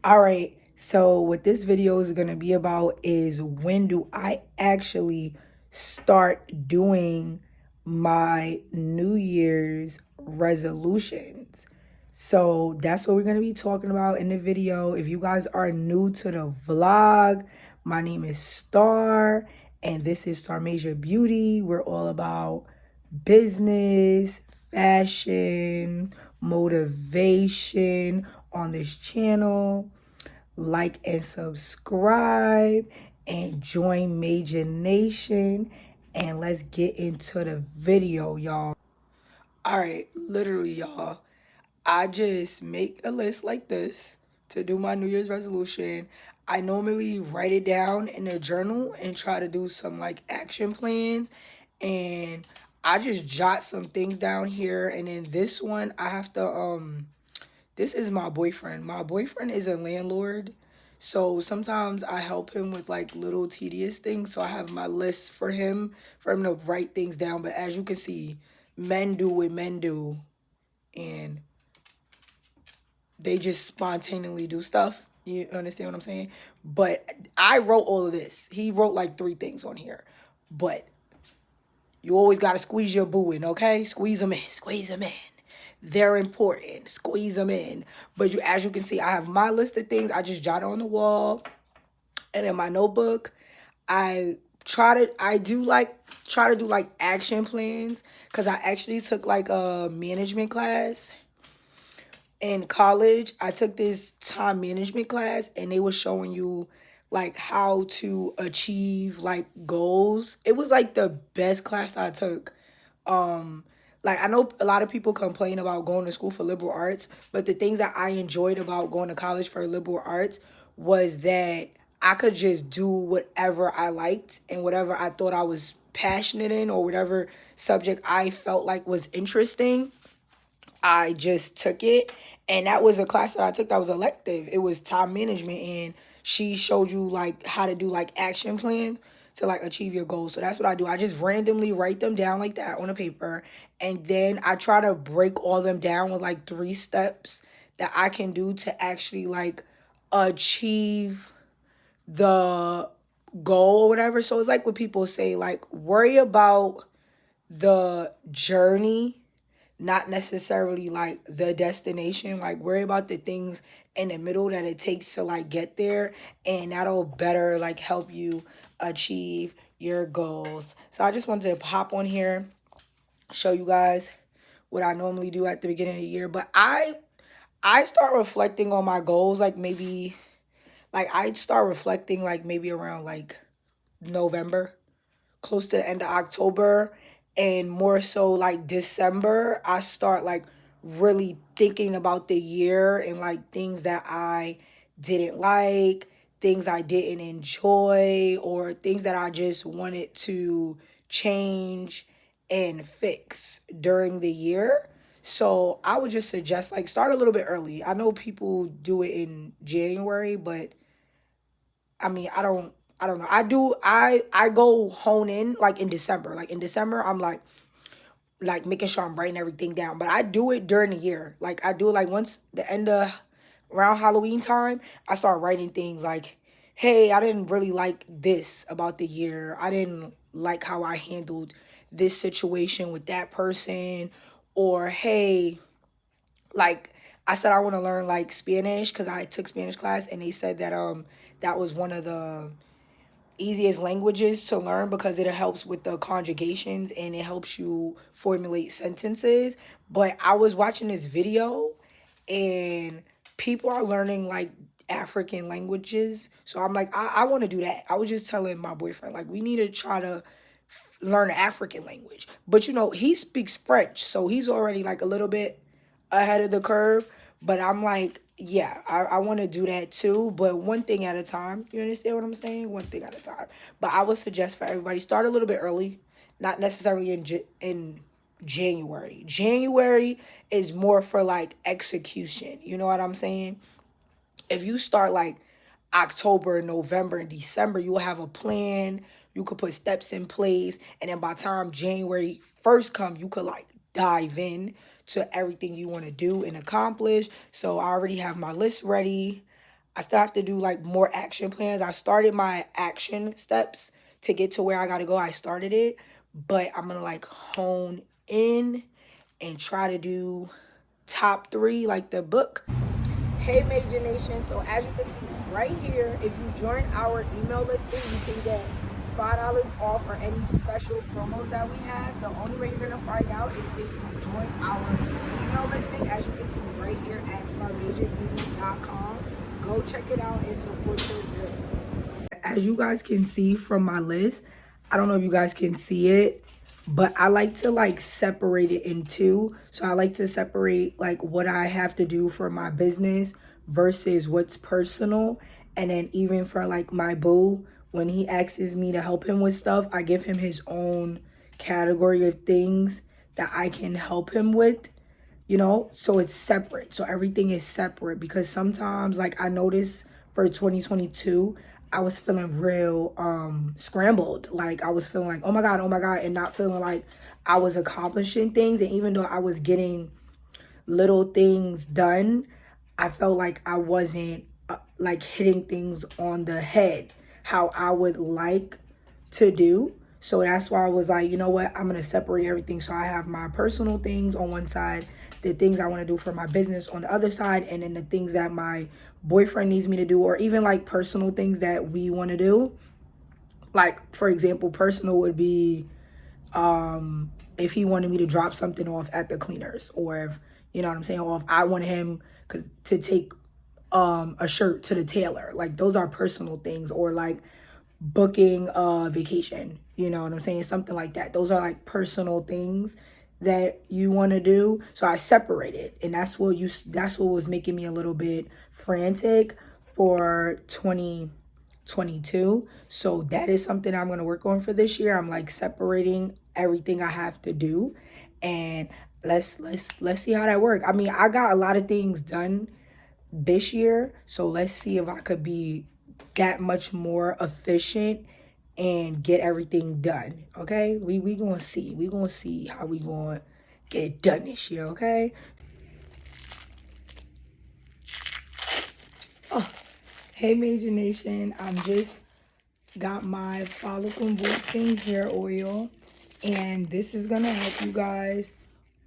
All right. So what this video is going to be about is when do I actually start doing my New Year's resolutions. So that's what we're going to be talking about in the video. If you guys are new to the vlog, my name is Star and this is Star Major Beauty. We're all about business, fashion, motivation on this channel. Like and subscribe and join Major Nation. And let's get into the video, y'all. All right, literally, y'all. I just make a list like this to do my New Year's resolution. I normally write it down in a journal and try to do some like action plans. And I just jot some things down here. And then this one, I have to, this is my boyfriend. My boyfriend is a landlord. So sometimes I help him with like little tedious things. So I have my list for him to write things down. But as you can see, men do what men do. And they just spontaneously do stuff. You understand what I'm saying? But I wrote all of this. He wrote like 3 things on here. But you always got to squeeze your boo in, okay? Squeeze them in. Squeeze them in. They're important. Squeeze them in. But as you can see, I have my list of things. I just jot on the wall. And in my notebook, I do like try to do like action plans because I actually took like a management class in college. I took this time management class and they were showing you like how to achieve like goals. It was like the best class I took. Like I know a lot of people complain about going to school for liberal arts, but the things that I enjoyed about going to college for liberal arts was that I could just do whatever I liked and whatever I thought I was passionate in or whatever subject I felt like was interesting. I just took it. And that was a class that I took that was elective. It was time management. And she showed you like how to do like action plans to like achieve your goals. So that's what I do. I just randomly write them down like that on a paper. And then I try to break all them down with like 3 steps that I can do to actually like achieve the goal or whatever. So it's like what people say, like worry about the journey, not necessarily like the destination. Like worry about the things in the middle that it takes to like get there, and that'll better like help you achieve your goals. So I just wanted to pop on here, show you guys what I normally do at the beginning of the year. But I start reflecting on my goals like maybe like I'd start reflecting like maybe around like November, close to the end of October, and more so like December, I start like really thinking about the year and like things that I didn't like, things I didn't enjoy, or things that I just wanted to change and fix during the year. So I would just suggest like start a little bit early. I know people do it in January, but I mean, I don't know. I go hone in like in December. Like in December, I'm like making sure I'm writing everything down. But I do it during the year. Like I do it like once the end of around Halloween time, I start writing things like, hey, I didn't really like this about the year. I didn't like how I handled this situation with that person. Or hey, like I said I want to learn like Spanish because I took Spanish class and they said that that was one of the easiest languages to learn because it helps with the conjugations and it helps you formulate sentences. But I was watching this video and people are learning like African languages. So I'm like, I want to do that. I was just telling my boyfriend, like, we need to try to learn an African language. But you know, he speaks French, so he's already like a little bit ahead of the curve. But I'm like, yeah, I want to do that too, but one thing at a time. You understand what I'm saying? One thing at a time. But I would suggest for everybody start a little bit early, not necessarily in January. January is more for like execution. You know what I'm saying? If you start like October, November, and December, you'll have a plan. You could put steps in place, and then by the time January 1st come, you could like dive in to everything you want to do and accomplish. So I already have my list ready. I still have to do like more action plans. I started my action steps to get to where I gotta go. I started it, but I'm gonna like hone in and try to do top 3 like the book. Hey Major Nation, so as you can see right here, if you join our email listing, you can get $5 off for any special promos that we have. The only way you're gonna find out is if you join our email listing, as you can see right here at starmajorbeauty.com. Go check it out and support your girl. As you guys can see from my list, I don't know if you guys can see it, but I like to like separate it in two. So I like to separate like what I have to do for my business versus what's personal. And then even for like my boo, when he asks me to help him with stuff, I give him his own category of things that I can help him with, you know? So it's separate. So everything is separate, because sometimes like I noticed for 2022, I was feeling real scrambled. Like I was feeling like, oh my God, and not feeling like I was accomplishing things. And even though I was getting little things done, I felt like I wasn't like hitting things on the head how I would like to do. So that's why I was like, you know what, I'm gonna separate everything. So I have my personal things on one side, the things I want to do for my business on the other side, and then the things that my boyfriend needs me to do, or even like personal things that we want to do. Like for example, personal would be if he wanted me to drop something off at the cleaners, or if, you know what I'm saying, or if I wanted him to take a shirt to the tailor. Like those are personal things. Or like booking a vacation, you know what I'm saying, something like that. Those are like personal things that you want to do. So I separated, and that's what was making me a little bit frantic for 2022. So that is something I'm going to work on for this year. I'm like separating everything I have to do, and let's see how that works. I mean, I got a lot of things done this year, so let's see if I could be that much more efficient and get everything done. Okay, we gonna see how we gonna get it done this year. Okay. Oh, hey Major Nation, I'm just got my follicle boosting hair oil, and this is gonna help you guys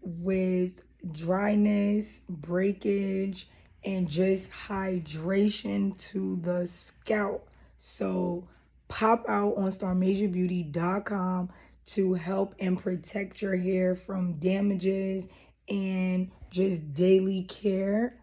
with dryness, breakage, and just hydration to the scalp. So pop out on starmajorbeauty.com to help and protect your hair from damages and just daily care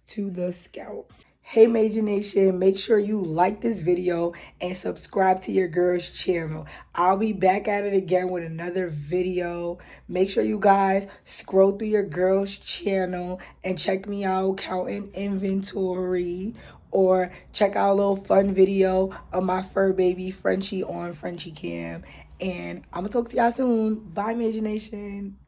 to the scalp. Hey Major Nation, make sure you like this video and subscribe to your girl's channel. I'll be back at it again with another video. Make sure you guys scroll through your girl's channel and check me out counting inventory, or check out a little fun video of my fur baby Frenchie on Frenchie Cam. And I'm gonna talk to y'all soon. Bye Major Nation.